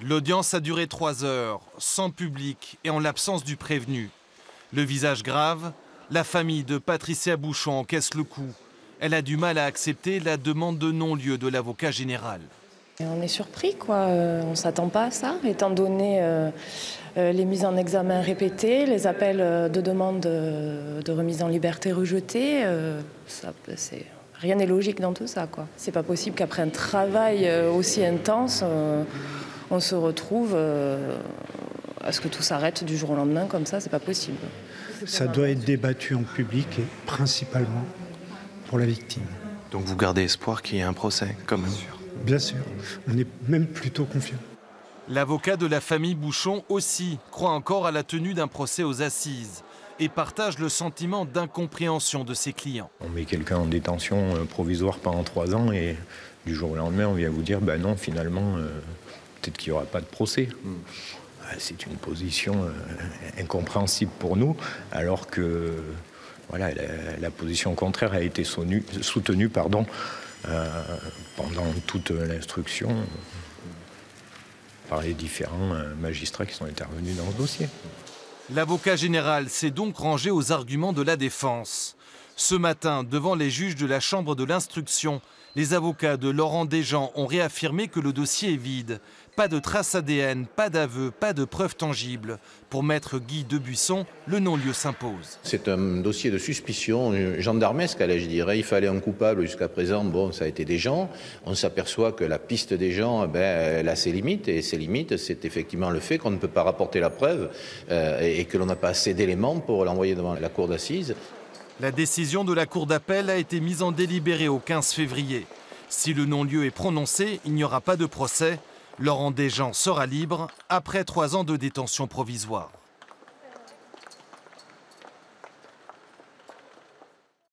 L'audience a duré 3 heures, sans public et en l'absence du prévenu. Le visage grave, la famille de Patricia Bouchon encaisse le coup. Elle a du mal à accepter la demande de non-lieu de l'avocat général. On est surpris, quoi. On ne s'attend pas à ça, étant donné les mises en examen répétées, les appels de demande de remise en liberté rejetés. Rien n'est logique dans tout ça, quoi. C'est pas possible qu'après un travail aussi intense, on se retrouve à ce que tout s'arrête du jour au lendemain comme ça. C'est pas possible. Ça doit être débattu en public et principalement pour la victime. Donc vous gardez espoir qu'il y ait un procès, quand même? Bien sûr, on est même plutôt confiant. L'avocat de la famille Bouchon aussi croit encore à la tenue d'un procès aux assises et partage le sentiment d'incompréhension de ses clients. On met quelqu'un en détention provisoire pendant 3 ans et du jour au lendemain, on vient vous dire ben non, finalement, peut-être qu'il n'y aura pas de procès. C'est une position incompréhensible pour nous, alors que voilà, la position contraire a été soutenue pendant toute l'instruction par les différents magistrats qui sont intervenus dans ce dossier. L'avocat général s'est donc rangé aux arguments de la défense. Ce matin, devant les juges de la Chambre de l'instruction, les avocats de Laurent Desjean ont réaffirmé que le dossier est vide. Pas de traces ADN, pas d'aveu, pas de preuves tangibles. Pour maître Guy Debuisson, le non-lieu s'impose. C'est un dossier de suspicion gendarmesque, allais-je dire. Il fallait un coupable jusqu'à présent, bon, ça a été Desjean. On s'aperçoit que la piste Desjean, elle a ses limites. Et ses limites, c'est effectivement le fait qu'on ne peut pas rapporter la preuve et que l'on n'a pas assez d'éléments pour l'envoyer devant la cour d'assises. La décision de la Cour d'appel a été mise en délibéré au 15 février. Si le non-lieu est prononcé, il n'y aura pas de procès. Laurent Desjean sera libre après 3 ans de détention provisoire.